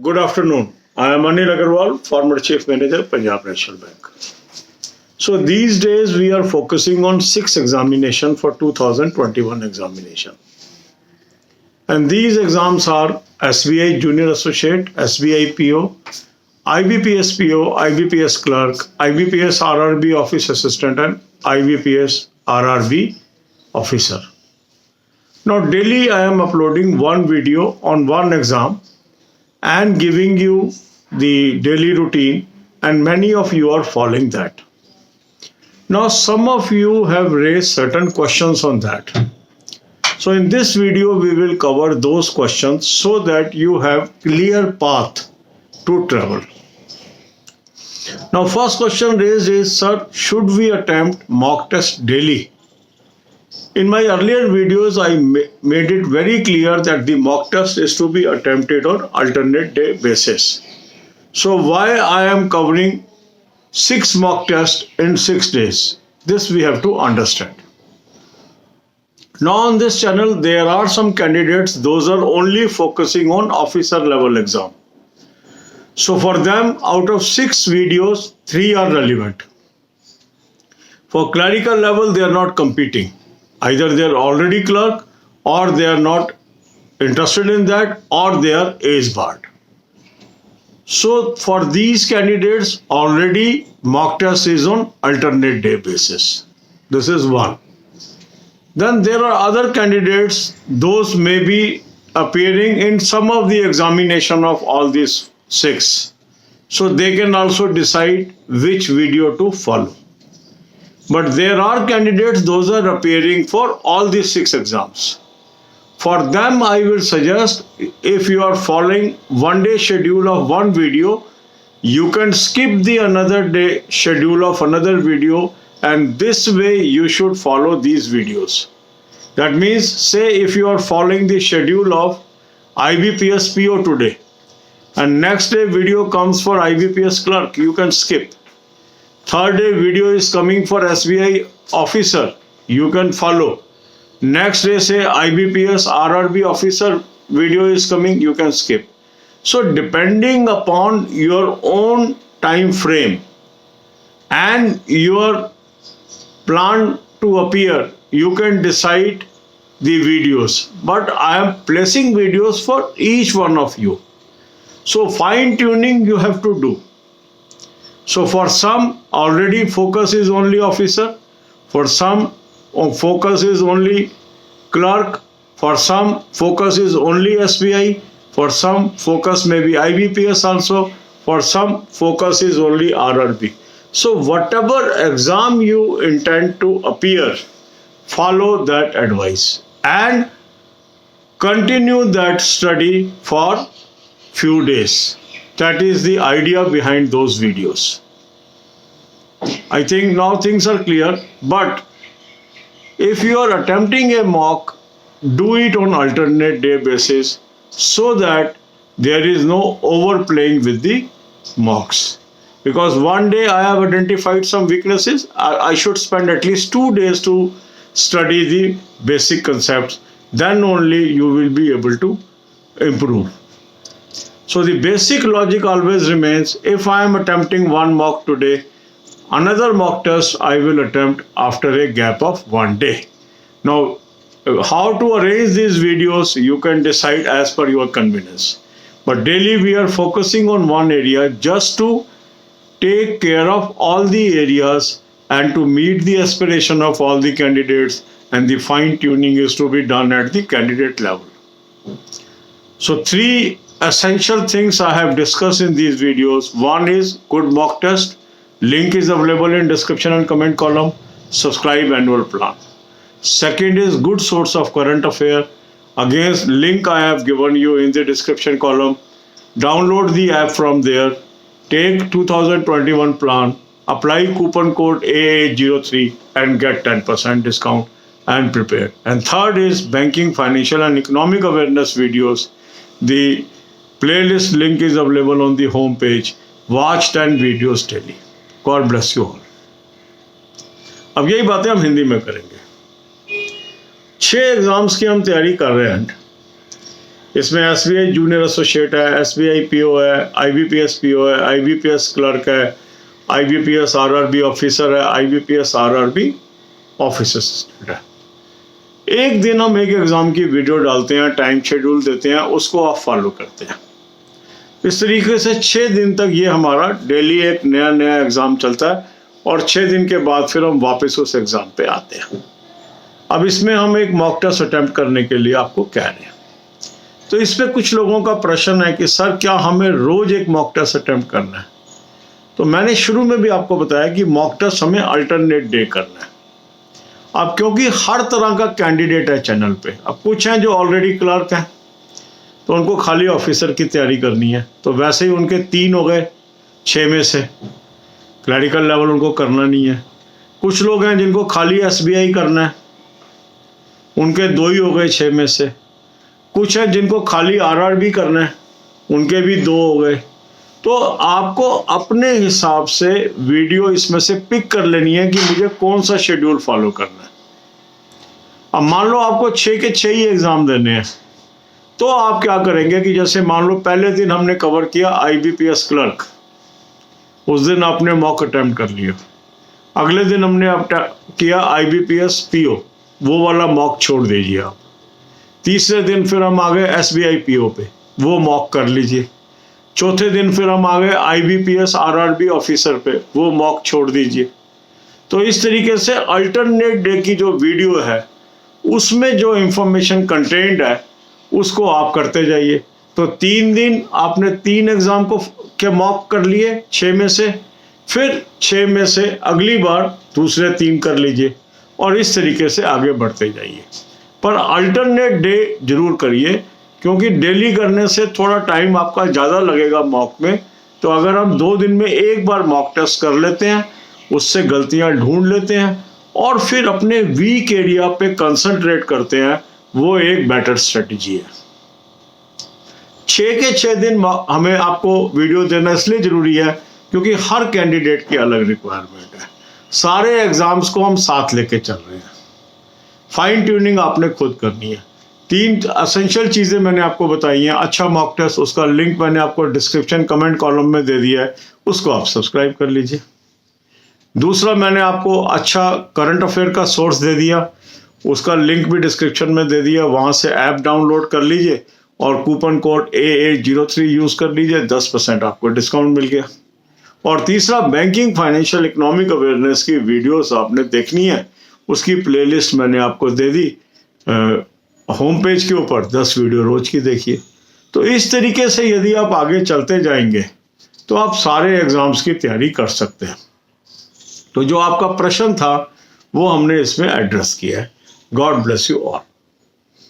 Good afternoon. I am Anil Agarwal, former Chief Manager, Punjab National Bank. So these days we are focusing on 6 examination for 2021 examination. And these exams are SBI Junior Associate, SBI PO, IBPS PO, IBPS Clerk, IBPS RRB Office Assistant and IBPS RRB Officer. Now daily I am uploading one video on one exam and giving you the daily routine, and many of you are following that. Now some of you have raised certain questions on that. So in this video we will cover those questions so that you have clear path to travel. Now first question raised is, sir, should we attempt mock test daily? In my earlier videos, I made it very clear that the mock test is to be attempted on alternate day basis. So why I am covering 6 mock tests in 6 days? This we have to understand. Now on this channel, there are some candidates, those are only focusing on officer level exam. So for them, out of 6 videos, 3 are relevant. For clerical level, they are not competing. Either they are already clerk, or they are not interested in that, or they are age barred. So for these candidates, already mock test is on alternate day basis. This is one. Then there are other candidates, those may be appearing in some of the examination of all these 6. So they can also decide which video to follow. But there are candidates, those are appearing for all these 6 exams. For them, I will suggest, if you are following one day schedule of one video, you can skip the another day schedule of another video, and this way you should follow these videos. That means, say if you are following the schedule of IBPS PO today, and next day video comes for IBPS clerk, you can skip. Third day video is coming for SBI officer, you can follow. Next day say IBPS RRB officer video is coming, you can skip. So depending upon your own time frame and your plan to appear, you can decide the videos. But I am placing videos for each one of you. So fine tuning you have to do. So for some, already focus is only officer, for some focus is only clerk, for some focus is only SBI, for some focus may be IBPS also, for some focus is only RRB. So whatever exam you intend to appear, follow that advice and continue that study for few days. That is the idea behind those videos. I think now things are clear, but if you are attempting a mock, do it on alternate day basis so that there is no overplaying with the mocks. Because one day I have identified some weaknesses, I should spend at least 2 days to study the basic concepts. Then only you will be able to improve. So the basic logic always remains, if I am attempting one mock today, another mock test I will attempt after a gap of 1 day. Now, how to arrange these videos, you can decide as per your convenience. But daily we are focusing on one area just to take care of all the areas and to meet the aspiration of all the candidates, and the fine tuning is to be done at the candidate level. So 3 essential things I have discussed in these videos. One is good mock test. Link is available in description and comment column. Subscribe annual plan. Second is good source of current affair. Again, link I have given you in the description column. Download the app from there. Take 2021 plan. Apply coupon code AA03 and get 10% discount and prepare. And third is banking, financial and economic awareness videos. The playlist link is available on the home page. Watch 10 videos daily. God bless you all. अब यही बातें हम हिंदी में करेंगे। 6 exams की हम तैयारी कर रहे हैं। इसमें SBI जूनियर एसोसिएट है, SBI PO है, IBPS PO है, IBPS क्लर्क है, IBPS RRB ऑफिसर है, IBPS RRB ऑफिस असिस्टेंट है। एक दिन हम एक एग्ज़ाम की वीडियो डालते हैं, टाइम शेड्यूल देते हैं, उसको आप फॉलो करते हैं। इस तरीके से 6 दिन तक ये हमारा डेली एक नया नया एग्ज़ाम चलता है और 6 दिन के बाद फिर हम वापस उस एग्ज़ाम पे आते हैं। अब इसमें हम एक मॉक टेस्ट अटेम्प्ट करने के लिए आपको कह रहे हैं। तो इसमें कुछ लोगों का प्रश्न है कि सर क्या हमें रोज़ एक मॉक टेस्ट अटेम्प्ट करना है? तो मैंने शुरू में भी आपको बताया कि मॉक टेस्ट हमें अल्टरनेट डे करना है। अब क्योंकि हर तरह का कैंडिडेट है चैनल पे, अब कुछ हैं जो ऑलरेडी क्लर्क हैं तो उनको खाली ऑफिसर की तैयारी करनी है, तो वैसे ही उनके 3 हो गए 6 में से, क्लरिकल लेवल उनको करना नहीं है। कुछ लोग हैं जिनको खाली SBI करना है, उनके 2 ही हो गए 6 में से। कुछ हैं जिनको खाली RRB करना है, उनके भी 2 हो गए। तो आपको अपने हिसाब से वीडियो इसमें से पिक कर लेनी है कि मुझे कौन सा शेड्यूल फॉलो करना है। अब मान लो आपको 6 के 6 ही एग्ज़ाम देने हैं, तो आप क्या करेंगे कि जैसे मान लो पहले दिन हमने कवर किया IBPS क्लर्क, उस दिन आपने मॉक अटेम्प्ट कर लिया। अगले दिन हमने किया IBPS PO, वो वाला मॉक छोड़ दीजिए आप। तीसरे दिन फिर हम आ गए SBI PO पे, वो मॉक कर लीजिए। चौथे दिन फिर हम आ गए IBPS RRB ऑफिसर पे, वो मॉक छोड़ दीजिए। तो इस तरीके से अल्टरनेट डे की जो वीडियो है उसमें जो इंफॉर्मेशन कंटेंट है उसको आप करते जाइए। तो 3 दिन आपने 3 एग्ज़ाम के मॉक कर लिए 6 में से, फिर 6 में से अगली बार दूसरे 3 कर लीजिए और इस तरीके से आगे बढ़ते जाइए। पर अल्टरनेट डे जरूर करिए, क्योंकि डेली करने से थोड़ा टाइम आपका ज़्यादा लगेगा मॉक में। तो अगर हम 2 दिन में एक बार मॉक टेस्ट कर लेते हैं, उससे गलतियां ढूंढ लेते हैं और फिर अपने वीक एरिया पे कंसंट्रेट करते हैं, वो एक बेटर स्ट्रेटजी है। 6 के 6 दिन हमें आपको वीडियो देना इसलिए ज़रूरी है क्योंकि हर कैंडिडेट की अलग रिक्वायरमेंट है। सारे एग्ज़ाम्स को हम साथ लेके चल रहे हैं। फाइन ट्यूनिंग आपने खुद करनी है। 3 एसेंशियल चीज़ें मैंने आपको बताई हैं। अच्छा मॉक टेस्ट, उसका लिंक मैंने आपको डिस्क्रिप्शन कमेंट कॉलम में दे दिया है, उसको आप सब्सक्राइब कर लीजिए। दूसरा, मैंने आपको अच्छा करंट अफेयर का सोर्स दे दिया, उसका लिंक भी डिस्क्रिप्शन में दे दिया, वहाँ से ऐप डाउनलोड कर लीजिए और कूपन कोड AA03 यूज़ कर लीजिए, 10% आपको डिस्काउंट मिल गया। और तीसरा, बैंकिंग फाइनेंशियल इकोनॉमिक अवेयरनेस की वीडियोस आपने देखनी है, उसकी प्लेलिस्ट मैंने आपको दे दी होम पेज के ऊपर, 10 वीडियो रोज की देखिए। तो इस तरीके से यदि आप आगे चलते जाएंगे तो आप सारे एग्ज़ाम्स की तैयारी कर सकते हैं। तो जो आपका प्रश्न था वो हमने इसमें एड्रेस किया है। God bless you all.